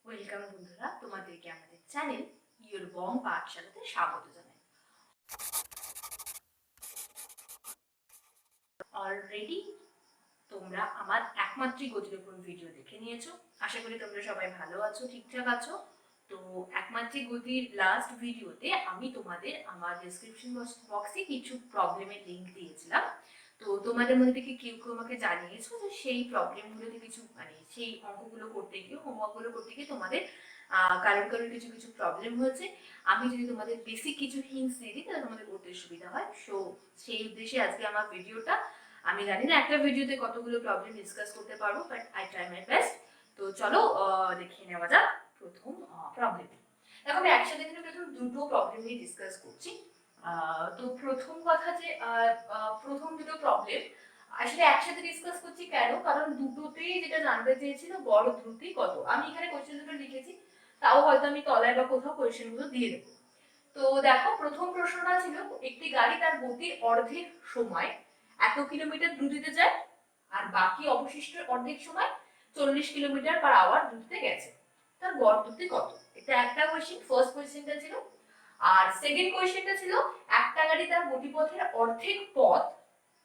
Welcome বন্ধুরা, তোমাদেরকে আমাদের চ্যানেল ইয়োর বং পাঠশালাতে স্বাগত জানাই। অলরেডি তোমরা আমার একমাত্রিক গতির উপর ভিডিও দেখে নিয়েছো। আশা করি তোমরা সবাই ভালো আছো, ঠিকঠাক আছো। তো একমাত্রিক গতির লাস্ট ভিডিওতে আমি তোমাদের আমার ডেসক্রিপশন বক্সে কিছু প্রবলেমের লিঙ্ক দিয়েছিলাম। তো তোমাদের মধ্যে থেকে কেউ কেউ আমাকে জানিয়েছো যে সেই প্রবলেমগুলোতে কিছু সেই অঙ্কগুলো করতে গিয়ে হোমওয়ার্কগুলো করতে গিয়ে তোমাদের কারোর কিছু কিছু প্রবলেম হয়েছে। আমি যদি তোমাদের বেসিক কিছু হিন্টস দিয়ে দিই তাহলে তোমাদের করতে সুবিধা হয়। সো সেই উদ্দেশ্যে আজকে আমার ভিডিওটা। আমি জানি না একটা ভিডিওতে কতগুলো প্রবলেম ডিসকাস করতে পারবো, but I try my best. তো চলো দেখে নেওয়া যাক প্রথম প্রবলেম। দেখো আমি একসাথে কিন্তু প্রথম দুটো প্রবলেম নিয়ে ডিসকাস করছি। তো প্রথম কথা যে প্রথম দুটো প্রবলেম আসলে একসাথে ডিসকাস করছি কেন, কারণ দুটোতেই যেটা জানতে চেয়েছিল গড় দ্রুতি কত। আমি এখানে কোশ্চেন দুটো লিখেছি, তাও হয়তো আমি তলায় বা কোথাও কোশ্চেন গুলো দিয়ে দেবো। তো দেখো প্রথম প্রশ্নটা ছিল, একটি গাড়ি তার গতির অর্ধেক সময় এত কিলোমিটার দ্রুতিতে যায় আর বাকি অবশিষ্ট অর্ধেক সময় 40 কিলোমিটার পার আওয়ার দ্রুতিতে গেছে, তার গড় দ্রুতি কত? এটা একটা কোশ্চেন, ফার্স্ট কোশ্চেনটা ছিল। আর সেকেন্ড কোশ্চেনটা ছিল, একটা গাড়ি তার গতিপথের অর্ধেক পথ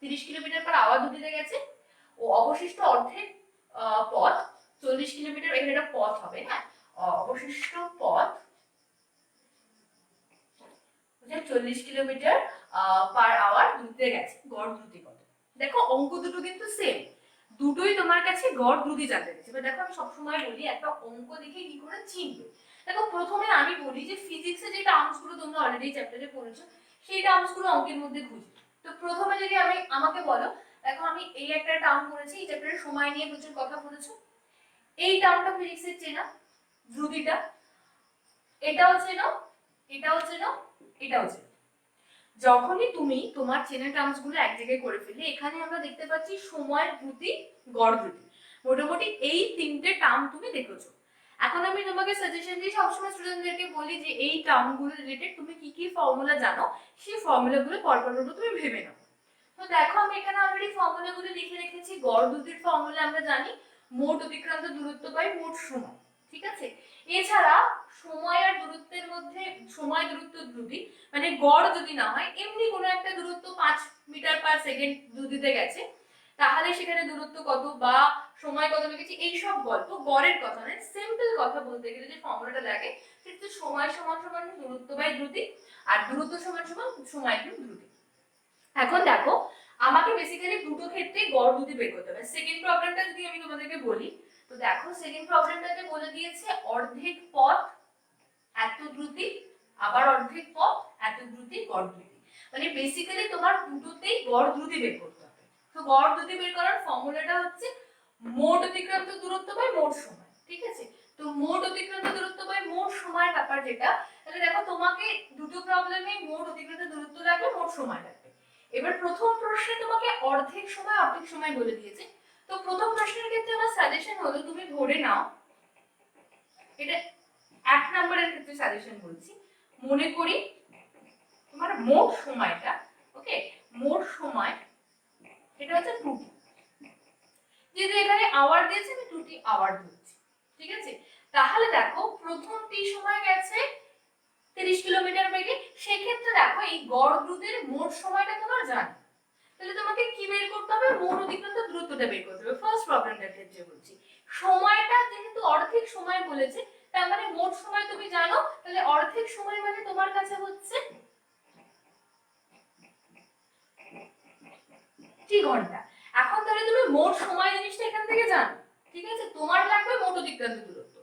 30 কিলোমিটার পার আওয়ার দ্রুতিতে গেছে ও অবশিষ্ট অর্ধেক পথ 40 কিলোমিটার, এখানে একটা পথ হবে না, অবশিষ্ট পথ 40 কিলোমিটার পার আওয়ার দ্রুতিতে গেছে, গড় দ্রুতি কত? দেখো অঙ্ক দুটো কিন্তু সেম, দুটোই তোমার কাছে গড় দ্রুতি জানতে চাইছে। এবার দেখো আমি সবসময় বলি একটা অঙ্ক দেখে কি করে চিনবে। দেখো প্রথমে আমি বলি যে ফিজিক্সে যে টার্মস গুলো তোমরা অলরেডি চ্যাপ্টারে পড়েছো সেই টার্মস গুলো অঙ্কের মধ্যে খুঁজি। তো প্রথমে যদি আমাকে বলো, দেখো আমি এই একটা টার্ম পড়েছি, এই চ্যাপ্টারে সময় নিয়ে প্রচুর কথা বলেছো, এই টার্মটা ফিজিক্সের চেনা, দ্রুতিটা। এটাও চেনো, এটাও চেনো, এটাও চেনো। যখনই তুমি তোমার চেনা টার্মস গুলো এক জায়গায় করে ফেললে, এখানে আমরা দেখতে পাচ্ছি সময় দ্রুতি, গড় দ্রুতি, মোটামুটি এই তিনটে টার্ম তুমি দেখেছো। এখন আমি তোমাকে সাজেশন দিই, সবসময় স্টুডেন্টদেরকে বলি যে এই টার্ম গুলো রিলেটেড তুমি কি কি ফর্মুলা জানো সেই ফর্মুলা গুলো পরপর তুমি ভেবে নাও। তো দেখো আমি এখানে অলরেডি ফর্মুলা গুলো লিখে রেখেছি। গড় দ্রুতির ফর্মুলা আমরা জানি, মোট অতিক্রান্ত দূরত্ব বাই মোট সময়, ঠিক আছে। এছাড়া সময় আর দূরত্বের মধ্যে, সময় দূরত্ব দ্রুতি মানে গড় যদি না হয়, এমনি কোনো একটা দূরত্ব 5 মিটার পার সেকেন্ড দ্রুতিতে গেছে, তাহলে সেখানে দূরত্ব কত বা সময় কত লেগেছে, এইসব গল্প গড়ের কথা নয়। সিম্পল কথা বলতে গেলে যে ফর্মুলাটা লাগে সেটা সময় সমান সমান দূরত্ব বাই দ্রুতি, আর দূরত্ব সমান সমান সময় গুণ দ্রুতি। এখন দেখো আমাকে বেসিক্যালি দুটো ক্ষেত্রে গড় দ্রুতি বের করতে হবে। সেকেন্ড প্রবলেমটা যদি আমি তোমাদেরকে বলি, তো দেখো সেকেন্ড প্রবলেমটাতে বলে দিয়েছে অর্ধেক পথ এত দ্রুতি, আবার অর্ধেক পথ এত দ্রুতি, গড় দ্রুতি। মানে বেসিক্যালি তোমার দুটোতেই গড় দ্রুতি বের করতে হবে। তো গড় দ্রুতি বের করার ফর্মুলাটা হচ্ছে মোট অতিক্রান্ত দূরত্ব বাই মোট সময়, ঠিক আছে। তো মোট অতিক্রান্ত দূরত্ব বাই মোট সময় ব্যাপার যেটা, তাহলে দেখো তোমাকে দুটো প্রবলেমে মোট অতিক্রান্ত দূরত্ব লাগবে, মোট সময় লাগবে। এবার প্রথম প্রশ্নে তোমাকে অর্ধেক সময় অর্ধেক সময় বলে দিয়েছে। তো প্রথম প্রশ্নের ক্ষেত্রে আমার সাজেশন হলো তুমি ধরে নাও, এটা এক নম্বরের ক্ষেত্রে সাজেশন বলছি, মনে করি তোমার মোট সময়টা, ওকে, মোট সময় এটা হচ্ছে 2t। যেহেতু এখানে আওয়ার দিয়েছে আমি 2t আওয়ার ধরছি, ঠিক আছে। তাহলে দেখো প্রথম t সময় গেছে 30 কিলোমিটার বেগে, সেক্ষেত্রে দেখো এই গড় দ্রুতির মোট সময়টা তোমার জানো, তাহলে তোমাকে কি বের করতে হবে? মোট অতিক্রান্ত দূরত্বটা বের করতে হবে। ফার্স্ট প্রবলেমটার ক্ষেত্রে বলছি, সময়টা যেহেতু অর্ধেক সময় বলেছে, তার মানে মোট সময় তুমি জানো, তাহলে অর্ধেক সময় মানে তোমার কাছে হচ্ছে টি ঘন্টা। এখন তাহলে তুমি মোট সময় জিনিসটা এখান থেকে জানো, ঠিক আছে। তোমার লাগবে মোট অতিক্রান্ত দূরত্ব।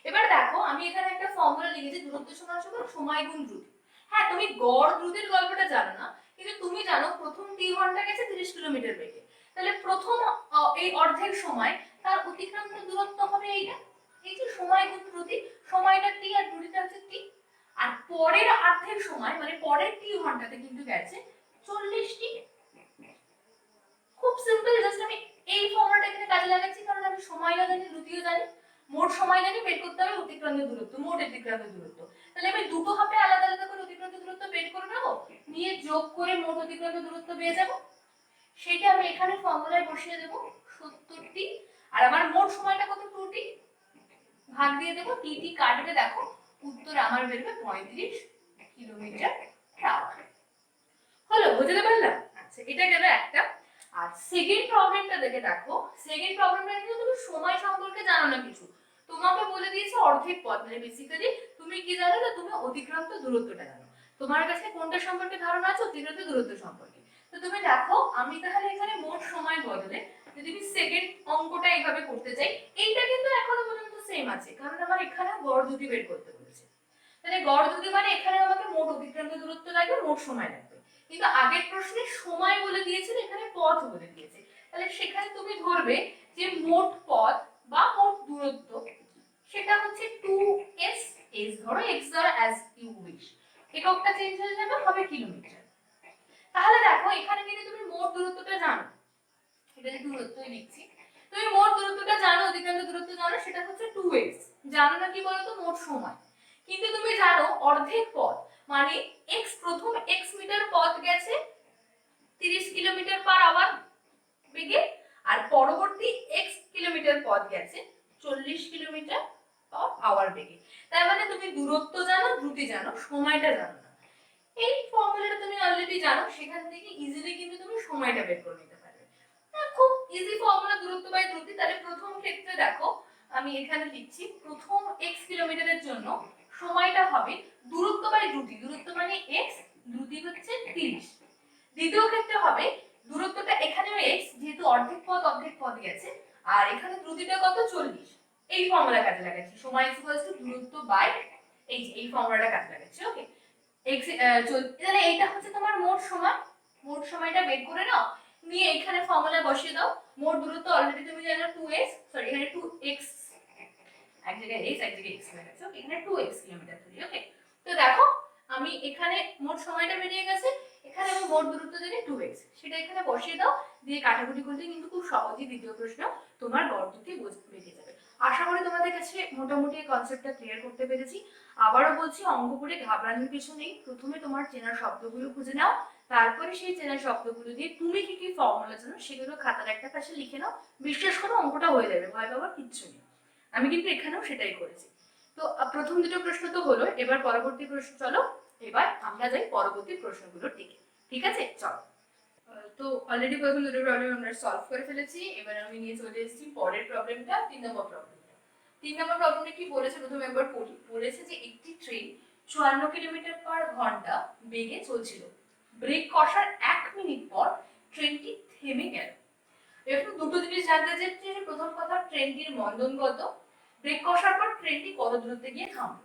এবার দেখো আমি এখানে একটা ফর্মুলা লিখেছি, দূরত্ব সমান সমান সময় গুণ দ্রুতি। হ্যাঁ তুমি গড় দ্রুতির গল্পটা জানো না, কিন্তু তুমি জানো প্রথম 3 ঘন্টা গেছে 30 কিলোমিটার বেগে, তাহলে প্রথম এই অর্ধেক সময় তার অতিক্রান্ত দূরত্ব হবে এইটা, এই যে সময় গুণ দ্রুতি, সময়টা টি আর দ্রুতিটা হচ্ছে টি। আর পরের অর্ধেক সময় মানে পরের 3 ঘন্টাতে কিন্তু গেছে 40টি। খুব সিম্পল, জাস্ট আমি এই ফর্মুলাটা এখানে কাজে লাগাচ্ছি কারণ আমি সময়ও জানি দ্রুতিও জানি, মোট সময় জানি, বের করতে হবে অতিক্রান্ত দূরত্ব, মোট অতিক্রান্ত দূরত্ব। তাহলে আমি দুটো ভাবে আলাদা আলাদা করে অতিক্রান্ত দূরত্ব বের করে নেব, নিয়ে যোগ করে মোট অতিক্রান্ত দূরত্ব পেয়ে যাব। সেটা আমি এখানে ফর্মুলায় বসিয়ে দেব 70টি, আর আমার মোট সময়টা কত 2t, ভাগ দিয়ে দেবো, টি টি কাটবে, দেখো উত্তর আমার বেরোবে 35 কিলোমিটার আওয়ার। হলো, বুঝতে পারলাম? আচ্ছা, এটা গেল একটা। আর সেকেন্ড প্রবলেমটা দেখো, সেকেন্ড প্রবলেমটা কিন্তু তুমি সময় সম্পর্কে জানো না কিছু, তোমাকে বলে দিয়েছে অর্ধেক পথ, মানে বেসিক্যালি তুমি কি জানো না, তুমি অতিক্রান্ত দূরত্বটা জানো। তোমার কাছে কোনটা সম্পর্কে ধারণা আছে? অতিক্রান্ত দূরত্ব সম্পর্কে। তো তুমি দেখো, আমি তাহলে এখানে মোট সময় বদলে যদি আমি সেকেন্ড অঙ্কটা এইভাবে করতে চাই, এইটা কিন্তু এখনো পর্যন্ত সেম আছে, কারণ আমার এখানে গড় দ্রুতি বের করতে বলেছে। তাহলে গড় দ্রুতি মানে এখানে আমাকে মোট অতিক্রান্ত দূরত্ব লাগবে, মোট সময় লাগবে। কিন্তু আগের প্রশ্নে সময় বলে দিয়েছিল, এখানে পথ বলে দিয়েছে। তাহলে সেখানে তুমি ধরবে যে মোট পথ বা মোট দূরত্ব সেটা হচ্ছে 2s, s ধরো, x ধরো, as you wish, এককটা চেঞ্জ হয়ে যাবে, হবে কিলোমিটার। তাহলে দেখো এখানে কিন্তু তুমি মোট দূরত্বটা জানো, এটা যে দূরত্বই লিখছি, তুমি মোট দূরত্বটা জানো, অতিক্রান্ত দূরত্ব জানো, সেটা হচ্ছে 2x। জানো না কি বলতো? মোট সময়। কিন্তু তুমি জানো অর্ধেক পথ মানে x, প্রথম x মিটার পথ গেছে 30 কিলোমিটার পার আওয়ার বেগে, আর পরবর্তী x কিলোমিটার পথ গেছে 40 কিলোমিটার পার আওয়ার বেগে। তার মানে তুমি দূরত্ব জানো, দ্রুতি জানো, সময়টা জানো না। এই ফর্মুলাটা তুমি অলরেডি জানো, সেখান থেকে ইজিলি কিন্তু তুমি সময়টা বের করে নিতে পারবে। খুব ইজি ফর্মুলা, দূরত্ব বাই দ্রুতি। তাহলে প্রথম ক্ষেত্রে দেখো আমি এখানে লিখছি, প্রথম x কিলোমিটারের জন্য সময়টা হবে দূরত্ব বাই দ্রুতি, দূরত্ব মানে x, দ্রুতি হচ্ছে 30। দ্বিতীয় ক্ষেত্রে হবে দূরত্বটা এখানেও x, যেহেতু অর্ধেক পথ গেছে, আর এখানে দ্রুতিটা কত? 40। এই ফর্মুলা কাজে লাগাচ্ছি, সময় দূরত্ব বাই এই ফর্মুলাটা কাজে লাগাচ্ছি। ওকে, x তাহলে এইটা হচ্ছে তোমার মোট সময়। মোট সময়টা বের করে নাও, নিয়ে এখানে ফর্মুলা বসিয়ে দাও। মোট দূরত্ব অলরেডি তুমি জানো 2s, সরি এখানে 2x, এক জায়গায় x এক জায়গায় x হয়ে গেছে। ওকে, এখানে 2x কিলোমিটার ধরি। ওকে, তো দেখো আমি এখানে মোট সময়টা বেরিয়ে গেছে, এখানে আমি মোট দূরত্ব জানি 2x, সেটা এখানে বসিয়ে দাও, দিয়ে কাটাকুটি করতে কিন্তু খুব সহজেই দ্বিতীয় প্রশ্ন তোমার গড় দ্রুতি বেরিয়ে যাবে। আশা করি তোমাদের কাছে মোটামুটি এই কনসেপ্টটা ক্লিয়ার করতে পেরেছি। আবারও বলছি, অঙ্ক করে ঘাবড়ানোর কিছু নেই। প্রথমে তোমার চেনা শব্দগুলো খুঁজে নাও, তারপরে সেই চেনা শব্দগুলো দিয়ে তুমি কি কি ফর্মুলা জানো সেগুলো খাতার একটা পাশে লিখে নাও। বিশ্বাস করো অঙ্কটা হয়ে যাবে, ভয় পাওয়ার কিচ্ছু নেই। আমি কিন্তু এখানেও সেটাই করেছি। তো প্রথম দুটো প্রশ্ন তো হলো, এবার পরবর্তী প্রশ্ন, চলো এবার আমরা যাই পরবর্তী প্রশ্নগুলোর দিকে। ঠিক আছে, চলো। তো অলরেডি প্রথম দুটো প্রবলেম আমরা সলভ করে ফেলেছি, এবার আমি নিয়ে চলে এসেছি পরের প্রবলেমটা, 3 নম্বর প্রবলেমটা। 3 নম্বর প্রবলেমে কি বলেছে প্রথমে একবার পড়ি। বলেছে যে একটি ট্রেন 54 কিলোমিটার পার ঘন্টা বেগে চলছিল, ব্রেক কষার 1 মিনিট পর ট্রেনটি থেমে গেল। এখন দুটো জিনিস জানতে চাচ্ছি, প্রথম কথা ট্রেনটির মন্দন কত, ব্রেক কষার পর ট্রেনটি কত দূরত্বে গিয়ে থামবে।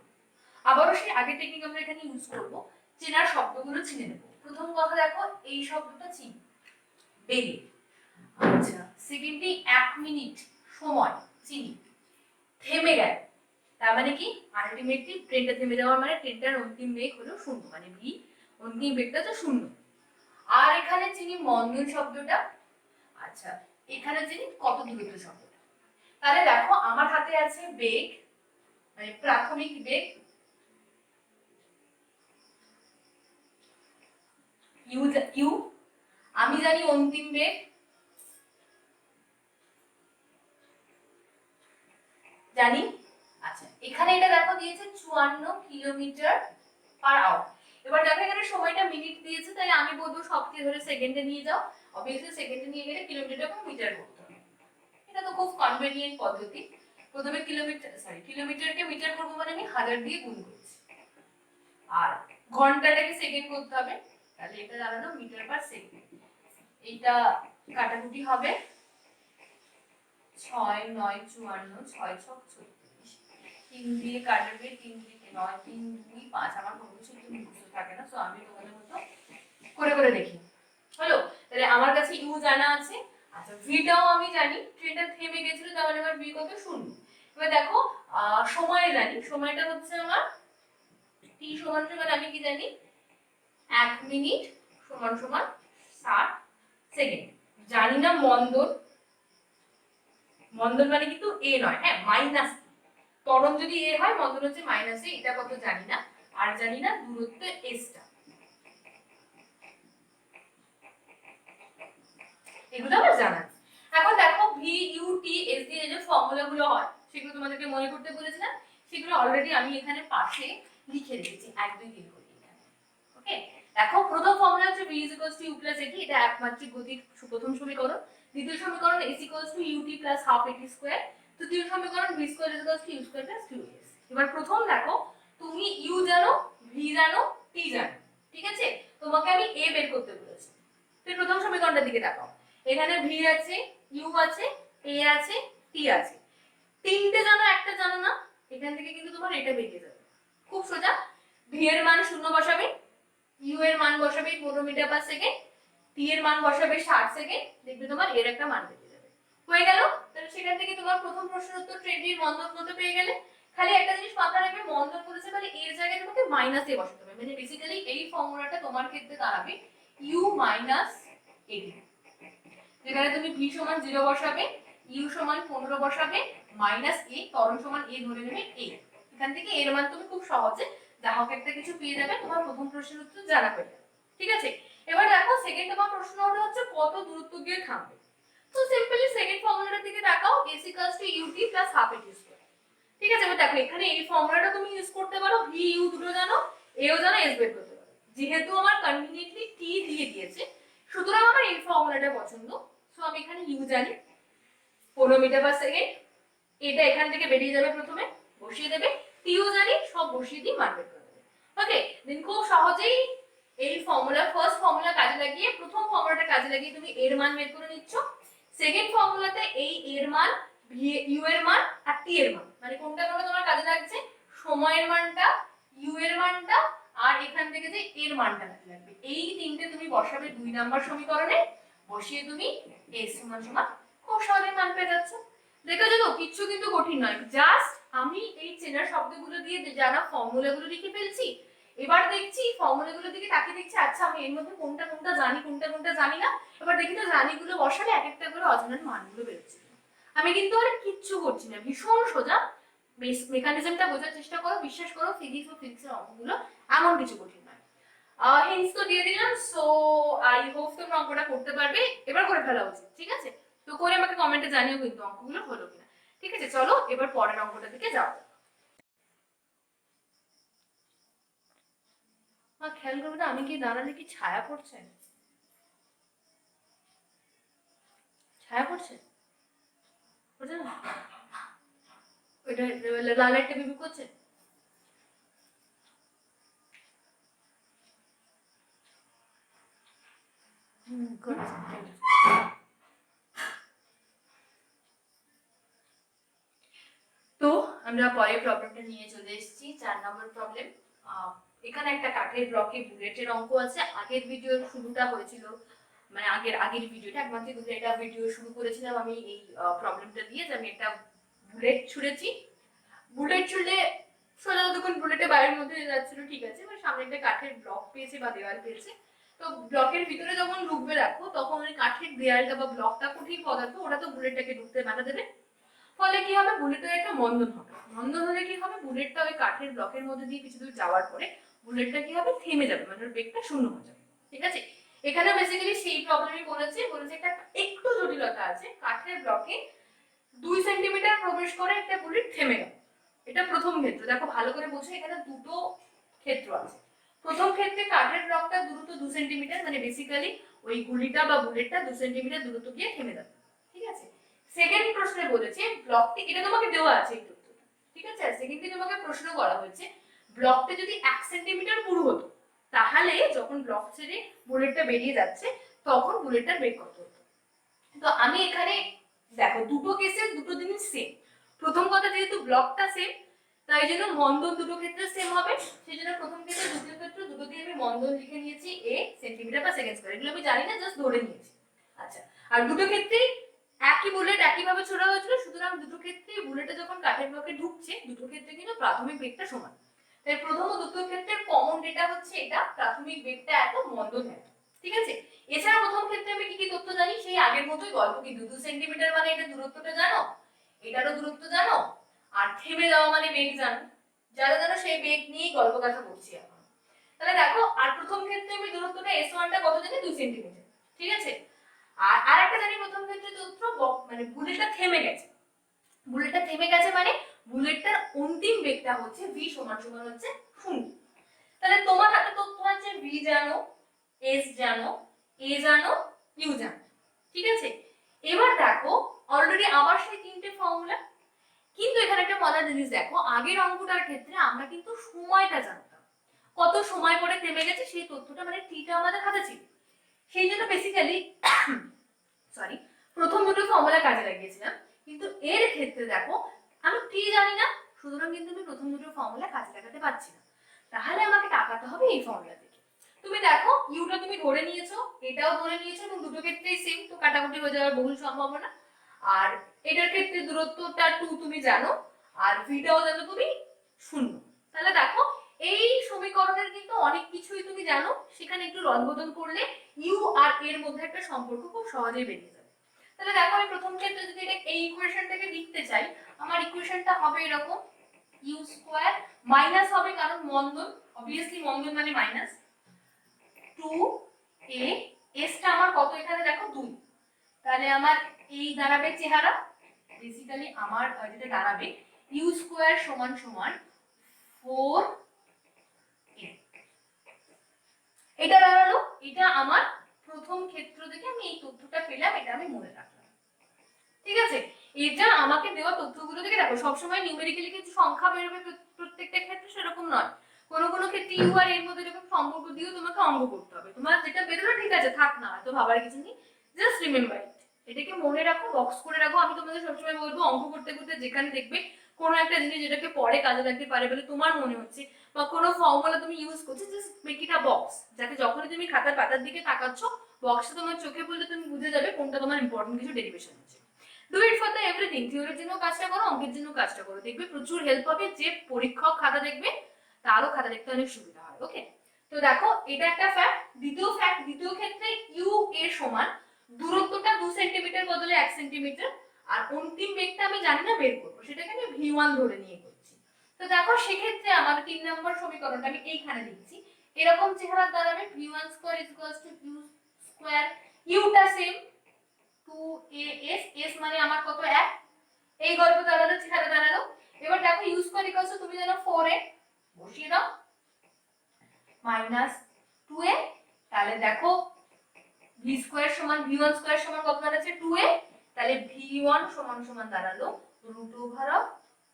আবারও সেই আগের টেকনিক আমরা এখানে ইউজ করব, চেনার শব্দগুলো চিনে নেব। প্রথম কথা দেখো, এই শব্দটা চিনি, বেগে। আচ্ছা, সেকেন্ডলি 1 মিনিট সময় চিনি, থেমে গেল, তার মানে কি আলটিমেটলি ট্রেনটা থেমে যাওয়ার মানে ট্রেনটার অন্তিম বেগ হলো 0, মানে ভি, অন্তিম বেগটা তো 0। আর এখানে চিনি মন্দন শব্দটা। আচ্ছা, এখানে চিনি কত দূরত্ব শব্দটা। তাহলে দেখো আমার হাতে আছে বেগ, মানে প্রাথমিক বেগ ইউ, আমি জানি অন্তিম বেগ জানি। আচ্ছা, এখানে এটা দেখো দিয়েছে 54 কিলোমিটার পার আওয়ার। এবার দেখো এখানে সময়টা মিনিট দিয়েছে, তাই আমি বলবো সবচেয়ে ধরে সেকেন্ডে নিয়ে যাও। অবভিয়াসলি সেকেন্ডে নিয়ে গেলে কিলোমিটারকে মিটার করতে হবে, এটা তো খুব কনভেনিয়েন্ট পদ্ধতি। প্রথমে কিলোমিটারকে মিটার করব, মানে আমি 1000 দিয়ে গুণ করছি, আর ঘন্টাটাকে সেকেন্ড করতে হবে, তাহলে এটা দাঁড়ালো মিটার পার সেকেন্ড। এইটা কাটাকুটি হবে, 6 9 54, 6 6 36, 3 দিয়ে কাটবে, 3 দিয়ে 9, 3 2 5, আমার কোনো কিছু মুখস্থ থাকে না, সো আমি তোমাদের মতো করে করে দেখি। হলো, তাহলে আমার কাছে ইউ জানা আছে। আচ্ছা, ভিটাও আমি জানি, ট্রেনটা থেমে গেছিল, তাহলে আমার ভি কত? 0। এবার দেখো সময় জানি, সময়টা হচ্ছে আমার টি সমান সমান, আমি কি জানি 1 মিনিট সমান সমান 60 সেকেন্ড। জানি না মন্দন, মন্দন মানে কিন্তু এ নয়, হ্যাঁ মাইনাস, ত্বরণ যদি এ হয় মন্দন হচ্ছে মাইনাস এ, এটা কত জানি না। আর জানি না দূরত্ব এসটা, এগুলো আমার জানা। এখন দেখো ভি ইউ টি এস দিয়ে যে ফর্মুলা গুলো হয় সেগুলো তোমাদেরকে মনে করতে বলেছিলাম, সেগুলো অলরেডি আমি এখানে পাশে লিখে রেখেছি 1 2 3 করে এখানে। ওকে, দেখো প্রথম ফর্মুলা হচ্ছে v u + at, এটা একমাত্রিক গতির প্রথম সমীকরণ। দ্বিতীয় সমীকরণ s = ut + half at²। তৃতীয় সমীকরণ v² = u² + 2s। এবার প্রথম দেখো, তুমি u জানো, v জানো, t জানো, ঠিক আছে? তোমাকে আমি a বের করতে বলেছি। তুমি প্রথম সমীকরণটার দিকে তাকাও, এখানে v আছে, u আছে, a আছে, t আছে। তিনটে জানো, একটা জানো না, এখান থেকে কিন্তু তোমার এটা বেরিয়ে যাবে। খুব সোজা, v এর মান 0 বসাবে, u এর মান বসাবে 15 মিটার/সেকেন্ড, t এর মান বসাবে 60 সেকেন্ড, দেখবে তোমার এর একটা মান বেরিয়ে যাবে। হয়ে গেল। তাহলে সেখান থেকে তোমার প্রথম প্রশ্নের উত্তর ট্রেনটির মন্দন মতো পেয়ে গেলে। খালি একটা জিনিস মাথায় রাখবে, মন্দন বলেছে মানে এর জায়গায় তোমাকে মাইনাস এ বসাতে হবে, মানে বেসিক্যালি এই ফর্মুলাটা তোমার ক্ষেত্রে দাঁড়াবে u - a, যেখানে তুমি v সমান 0 বসাবে, u সমান 15 বসাবে, মাইনাস a, ত্বরণ সমান a ধরে নেবে a। এখান থেকে এর মান তুমি খুব সহজে যা হোক একটা কিছু পেয়ে যাবে, তোমার প্রথম প্রশ্নের উত্তর জানা হয়ে যাবে। ঠিক আছে, এবার দেখো সেকেন্ড তোমার প্রশ্ন হচ্ছে কত দূরত্ব গিয়ে থামবে। তো সিম্পলি সেকেন্ড ফর্মুলাটার দিকে তাকাও, s = ut + half at²। ঠিক আছে, এবার দেখো এখানে এই ফর্মুলাটা তুমি ইউজ করতে পারো, v u দুটো জানো, a ও জানো, s বের করতে পারো। যেহেতু আমার কনভিনিয়েন্টলি t দিয়ে দিয়েছে, সুতরাং আমার এই ফর্মুলাটা পছন্দ। সো আমি এখানে u জানি 15 মিটার/সেকেন্ড, এটা এখান থেকে বেরিয়ে যাবে, প্রথমে বসিয়ে দেবে, t ও জানি, সব বসিয়ে দিয়ে মান বের করে দেবে। ওকে, দেন খুব সহজেই এই ফর্মুলা, ফার্স্ট ফর্মুলা কাজে লাগিয়ে, প্রথম ফর্মুলাটা কাজে লাগিয়ে তুমি এর মান বের করে নিচ্ছ। সেকেন্ড ফর্মুলাতে এই এর মান, u এর মান আর t এর মান, মানে কোনটা কোনটা তোমার কাজে লাগছে, সময়ের মানটা, u এর মানটা, আর এখান থেকে যে এর মানটা কাজে লাগবে। এই তিনটে তুমি বসাবে 2 নাম্বার সমীকরণে, বসিয়ে তুমি s সমান খুব সহজে মান পেয়ে যাচ্ছ। দেখো দেখো, কিচ্ছু কিন্তু কঠিন নয়, জাস্ট আমি এই চেনা শব্দগুলো দিয়ে জানা ফর্মুলাগুলো লিখে ফেলছি। এবার দেখছি ফর্মুলাগুলো দিকে তাকিয়ে দেখছি, আচ্ছা আমি এর মধ্যে কোনটা কোনটা জানি, কোনটা কোনটা জানি না। এবার দেখি তো জানিগুলো বসালে এক একটা করে অজানা মানগুলো বেরোচ্ছে। আমি কিন্তু আর কিচ্ছু করছি না, ভীষণ সোজা। মেকানিজমটা বোঝার চেষ্টা করো, বিশ্বাস করো ফিজিক্সের অঙ্কগুলো এমন কিছু কঠিন নয়। হিন্টস তো দিয়ে দিলাম, সো আই হোপ তোমরা অঙ্কটা করতে পারবে, এবার করে ফেলা উচিত। ঠিক আছে, তো করে আমাকে কমেন্টে জানিও কিন্তু অঙ্কগুলো হলো কিনা। ঠিক আছে, চলো এবার পরের অঙ্কটা দিকে যাও। খেয়াল করবে না আমি কি দাঁড়ালে কি ছায়া পড়ছে, ছায়া পড়ছে, পড়ছে না? ওইটা লাল একটা বিবি করছে। তো আমরা পরের প্রবলেমটা নিয়ে চলে এসেছি, 4 নম্বর প্রবলেম। এখানে একটা কাঠের ব্লকে বুলেটের অঙ্ক আছে। আগের ভিডিওর শুরুটা হয়েছিল, মানে আগের ভিডিওটা একমাত্র এটা ভিডিও শুরু করেছিলাম আমি এই প্রবলেমটা দিয়ে, যে আমি একটা বুলেট ছুঁড়েছি। বুলেট ছুঁড়লে সোজা যতক্ষণ বুলেটে বাইরের মধ্যে যাচ্ছিল ঠিক আছে, এবার সামনে একটা কাঠের ব্লক পেয়েছে বা দেওয়াল পেয়েছে। তো ব্লকের ভিতরে যখন ঢুকবে রাখো, তখন ওই কাঠের দেওয়ালটা বা ব্লকটা কঠিন পদার্থ, ওটা তো বুলেটটাকে ঢুকতে বাধা দেবে। ফলে কি হবে, বুলেটের একটা মন্দন হবে। মন্দন হলে কি হবে, বুলেটটা ওই কাঠের ব্লকের মধ্যে দিয়ে কিছু দূর যাওয়ার পরে বুলেটটা কি হবে, থেমে যাবে, মানে ওর বেগটা শূন্য হয়ে যাবে। ঠিক আছে, এখানে বেসিক্যালি সেই প্রবলেমই বলেছে একটা একটু জটিলতা আছে, কাঠের ব্লকে 2 সেন্টিমিটার প্রবেশ করে একটা বুলেট থেমে গেল। এটা প্রথম ক্ষেত্র, দেখো ভালো করে বোঝো, এখানে দুটো ক্ষেত্র আছে। প্রথম ক্ষেত্রে কাঠের ব্লকটা দূরত্ব 2 সেন্টিমিটার, মানে বেসিক্যালি ওই গুলিটা বা বুলেটটা 2 সেন্টিমিটার দূরত্ব গিয়ে থেমে যাবে। ঠিক আছে, সেকেন্ড প্রশ্নে বলেছে ব্লকটি, এটা তোমাকে দেওয়া আছে এই তথ্যটা। ঠিক আছে, সেকেন্ডলি তোমাকে প্রশ্ন করা হয়েছে ব্লকটা যদি 1 সেন্টিমিটার পুরু হতো, তাহলে যখন ব্লক ছেড়ে বুলেটটা বেরিয়ে যাচ্ছে তখন বুলেটটার বেগ কত হতো। তো আমি এখানে দেখো দুটো কেসে দুটো জিনিস সেম। প্রথম কথা, যেহেতু ব্লকটা সেম, তাই জন্য মন্দন দুটো ক্ষেত্রে সেম হবে। সেই জন্য প্রথম ক্ষেত্রে দ্বিতীয় ক্ষেত্রে দুটো দিয়ে আমি মন্দন লিখে নিয়েছি a সেন্টিমিটার/সেকেন্ড²। এগুলো আমি জানি না, জাস্ট ধরে নিয়েছি। আচ্ছা, আর দুটো ক্ষেত্রেই একই বুলেট একইভাবে ছোড়া হয়েছিল, সুতরাং দুটো ক্ষেত্রেই বুলেটে যখন কাঠের ব্লকে ঢুকছে, দুটো ক্ষেত্রে কিন্তু প্রাথমিক বেগটা সমান। তাই প্রথম ও দ্বিতীয় ক্ষেত্রের কমন ডেটা হচ্ছে এটা, প্রাথমিক বেগটা এত, মন্দন এত। ঠিক আছে, এছাড়া প্রথম ক্ষেত্রে আমি কি কি তথ্য জানি, সেই আগের মতোই গল্প, কিন্তু 2 সেন্টিমিটার মানে এটা দূরত্বটা জানো, এটারও দূরত্ব জানো, আর থেমে যাওয়া মানে বেগ জানো। যারা জানো সেই বেগ নিয়েই গল্প কথা বলছি এখন। তাহলে দেখো, আর প্রথম ক্ষেত্রে আমি দূরত্বটা s1 টা কত জানি, 2 সেন্টিমিটার। ঠিক আছে, আর আরেকটা জানি প্রথম ক্ষেত্রে তথ্য, মানে বুলেটটা থেমে গেছে। বুলেটটা থেমে গেছে মানে বুলেটটার অন্তিম বেগটা হচ্ছে v সমান সমান হচ্ছে 0। তাহলে তোমার হাতে তথ্য আছে v জানো, s জানো, a জানো, u জানো, ঠিক আছে। এবার দেখো অলরেডি আবার সেই তিনটে ফর্মুলা, কিন্তু এখানে একটা মজার জিনিস দেখো, আগের অঙ্কটার ক্ষেত্রে আমরা কিন্তু সময়টা জানতাম, কত সময় পরে থেমে গেছে সেই তথ্যটা, মানে টিটা আমাদের হাতে ছিল। সেই জন্য বেসিক্যালি সরি প্রথম দুটো ফর্মুলা কাজে লাগিয়েছিলাম, কিন্তু এর ক্ষেত্রে দেখো আমি টি জানি না, সুতরাং কিন্তু আমি প্রথম দুটো ফর্মুলা কাজে লাগাতে পারছি না। তাহলে আমাকে তাকাতে হবে এই ফর্মুলা থেকে। তুমি দেখো ইউটা তুমি ধরে নিয়েছো, এটাও ধরে নিয়েছো, এবং দুটো ক্ষেত্রেই সেম, তো কাটাকুটি হয়ে যাওয়ার বহুল সম্ভাবনা। আর এটার ক্ষেত্রে দূরত্বটা 2 তুমি জানো, আর ভিটাও জানো তুমি 0। তাহলে দেখো এই সমীকরণের কিন্তু অনেক কিছুই তুমি জানো, সেখানে একটু রদবদল করলে ইউ আর এর মধ্যে একটা সম্পর্ক খুব সহজেই বেরিয়ে যাবে। তাহলে দেখো আমি প্রথম ক্ষেত্রে যদি এটা এই ইকুয়েশনটাকে লিখতে চাই, আমার ইকুয়েশনটা হবে এরকম, ইউ স্কয়ার মাইনাস হবে কারণ মন্দন, অবভিয়াসলি মন্দন মানে মাইনাস, 2a s টা আমার কত এখানে দেখো 2, তাহলে আমার এই দাঁড়াবে চেহারা, বেসিক্যালি আমার যেটা দাঁড়াবে ইউ স্কয়ার সমান সমান 4, এটা দাঁড়ালো। এটা আমার প্রথম ক্ষেত্র থেকে আমি এই তথ্যটা পেলাম, এটা আমি মনে রাখলাম, ঠিক আছে। এটা আমাকে দেওয়া তথ্যগুলো থেকে দেখো সবসময় নিউমেরিক্যালি কিছু সংখ্যা বেরোবে প্রত্যেকটা ক্ষেত্রে সেরকম নয়, কোনো কোনো ক্ষেত্রে ইউ আর এর মধ্যে এরকম সম্পর্ক দিয়েও তোমাকে অঙ্ক করতে হবে। তোমার যেটা বেরোলো ঠিক আছে, থাক না তো ভাবার কিছু নেই, জাস্ট রিমেম্বার ইট, এটাকে মনে রাখো, বক্স করে রাখো। আমি তোমাদের সবসময় বলবো অঙ্ক করতে করতে যেখানে দেখবে কোনো একটা জিনিস যেটাকে পরে কাজে লাগতে পারে বলে তোমার মনে হচ্ছে, বা কোনো ফর্মুলা তুমি ইউজ করছো, just make it a box, যাতে যখনই তুমি খাতার পাতার দিকে তাকাচ্ছ বক্সটা তোমার চোখে পড়লে তুমি বুঝে যাবে কোনটা তোমার ইম্পর্টেন্ট কিছু ডেরিভেশন আছে। Do it for the everything, থিওরির জন্য কাজটা করো, অঙ্কের জন্য কাজটা করো, দেখবে প্রচুর হেল্প হবে। যে পরীক্ষক খাতা দেখবে তারও খাতা দেখতে অনেক সুবিধা হয়। ওকে, তো দেখো এটা একটা ফ্যাক্ট। দ্বিতীয় ক্ষেত্রে ইউ এর সমান দূরত্বটা 2 সেন্টিমিটার বদলে 1 সেন্টিমিটার, আর অন্তিম বেগটা আমি জানি না, বের করবো, সেটাকে আমি v1 ধরে নিয়ে করছি। তো দেখো সেক্ষেত্রে আমার 3 নম্বর সমীকরণটা আমি এইখানে লিখছি, এরকম চেহারা দাঁড়াবে v1 square equals to u square, ইউটা সেম 2as, s মানে আমার কত 1, এই গল্প দাঁড়ালো, চেহারা দাঁড়ালো। এবার দেখো ইউ স্কয়ার ইকুয়ালস টু তুমি জানো 4a, বসিয়ে দাও, মাইনাস 2a, তাহলে দেখো v স্কয়ার সমান v1 স্কয়ার সমান কত দাঁড়াচ্ছে 2a, তাহলে v1 সমান সমান দাঁড়ালো root over of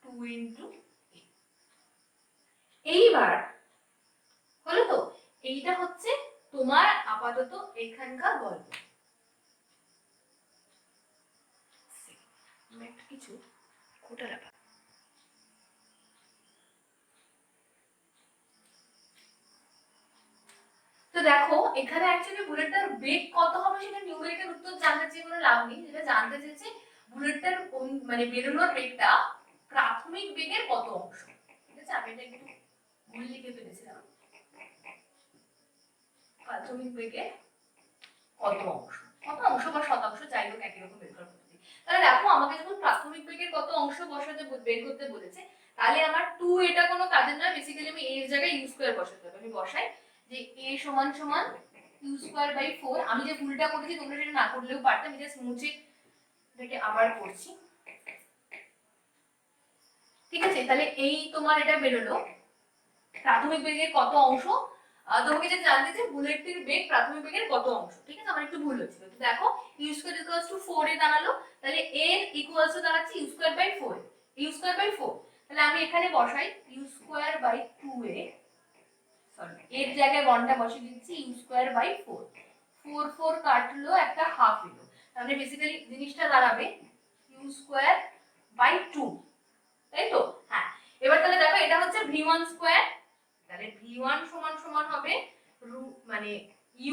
2 into a। এইবার হলো তো, এইটা হচ্ছে তোমার আপাতত এখানকার গল্প। একটা কিছু কোটা রাখা, তো দেখো এখানে অ্যাকচুয়ালি বুলেটটার বেগ কত হবে সেটা নিউমেরিক্যাল উত্তর জানতে চেয়ে কোনো লাভ নেই, যেটা জানতে চেয়েছে বুলেটটার মানে বেরোনোর বেগটা প্রাথমিক বেগের কত অংশ, ঠিক আছে। আমি এটা একটু ভুল লিখে ফেলেছিলাম, প্রাথমিক বেগের কত অংশ বা শতাংশ, যাই হোক একই রকম বের করার পদ্ধতি। তাহলে দেখো আমাকে যখন প্রাথমিক বেগের কত অংশ বসাতে বের করতে বলেছে, তাহলে আমার 2 এটা কোনো কাজের নয়, বেসিক্যালি আমি a এর জায়গায় u স্কয়ার বসাতে হবে। আমি বসাই যে a সমান সমান u স্কয়ার বাই 4, আমি যে ভুলটা করেছি তোমরা সেটা না করলেও পারতে, আমি জাস্ট মুছে এটাকে আবার করছি, ঠিক আছে। তাহলে এই তোমার এটা বেরোলো প্রাথমিক বেগের কত অংশ, তোমাকে যে জানতে যে বুলেটটির বেগ প্রাথমিক বেগের কত অংশ, ঠিক আছে। আমার একটু ভুল হচ্ছিল, তো দেখো u স্কয়ার ইকুয়ালস টু 4 এ দাঁড়ালো, তাহলে a ইকুয়ালস টু দাঁড়াচ্ছে u square by 4, u square by 4, তাহলে আমি এখানে বসাই u square by 2a, sorry এর জায়গায় 1টা বসিয়ে দিচ্ছি, u স্কয়ার বাই 4, 4 4 কাটলো, একটা হাফ এলো, তাহলে বেসিক্যালি জিনিসটা দাঁড়াবে u স্কয়ার বাই 2, তাই তো। হ্যাঁ, এবার তাহলে দেখো এটা হচ্ছে v1 স্কয়ার, তাহলে v1 সমান সমান হবে মানে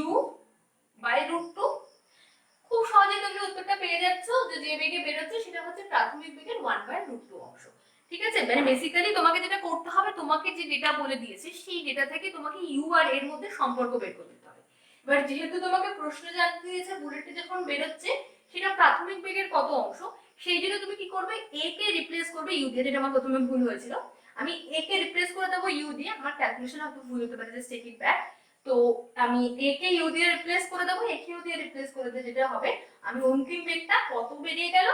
u বাই √2। খুব সহজেই তুমি উত্তরটা পেয়ে যাচ্ছ, যে বেগে বেরোচ্ছে সেটা হচ্ছে প্রাথমিক বেগের 1/√2 অংশ, ঠিক আছে। মানে বেসিক্যালি তোমাকে যেটা করতে হবে, তোমাকে যে ডেটা বলে দিয়েছে সেই ডেটা থেকে তোমাকে ইউ আর এর মধ্যে সম্পর্ক বের করে দিতে হবে। এবার যেহেতু তোমাকে প্রশ্ন জানতে দিয়েছে বুলেটে যখন বেরোচ্ছে সেটা প্রাথমিক বেগের কত অংশ, সেই জন্য তুমি কি করবে, a কে রিপ্লেস করবে ইউ দিয়ে, যেটা আমার প্রথমে ভুল হয়েছিল। আমি a কে রিপ্লেস করে দেবো ইউ দিয়ে, আমার ক্যালকুলেশন হয়তো ভুল হতে পারে, জাস্ট টেক ইট ব্যাক। তো আমি a কে u দিয়ে রিপ্লেস করে দেবো, a কে u দিয়ে রিপ্লেস করে দিয়ে যেটা হবে, আমি অন্তিম বেগটা কত বেরিয়ে গেল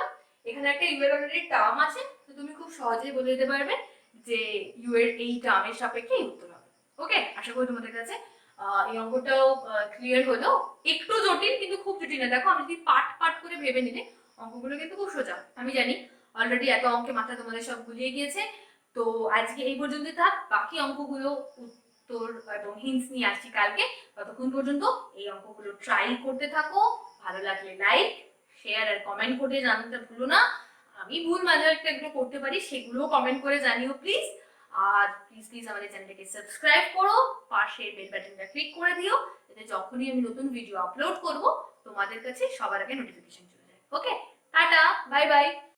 এখানে একটা ইউ এর অলরেডি টার্ম আছে, তো তুমি খুব সহজেই বলে দিতে পারবে যে ইউ এর এই টার্মের সাপেক্ষে এই উত্তর হবে। ওকে, আশা করি তোমাদের কাছে এই অঙ্কটাও ক্লিয়ার হলো। একটু জটিল কিন্তু খুব জটিল না। দেখো আমি যদি পার্ট পার্ট করে ভেবে নিলে অঙ্কগুলো কিন্তু খুব সোজা। আমি জানি অলরেডি এত অঙ্কে মাথা তোমাদের সব গুলিয়ে গিয়েছে। তো আজকে এই পর্যন্ত থাক, বাকি অঙ্কগুলো উত্তর এবং হিন্টস নিয়ে আসছি কালকে। ততক্ষণ পর্যন্ত এই অঙ্কগুলো ট্রাই করতে থাকো। ভালো লাগলে লাইক, শেয়ার আর কমেন্ট করে জানাতে ভুলো না। আমি ভুল মাঝে একটা এগুলো করতে পারি, সেগুলোও কমেন্ট করে জানিও প্লিজ। আর প্লিজ প্লিজ আমাদের চ্যানেলটাকে সাবস্ক্রাইব করো, পাশে বেল বাটনটা ক্লিক করে দিও, যাতে যখনই আমি নতুন ভিডিও আপলোড করব তোমাদের কাছে সবার আগে নোটিফিকেশন চলে যায়। ওকে, টাটা, বাই বাই।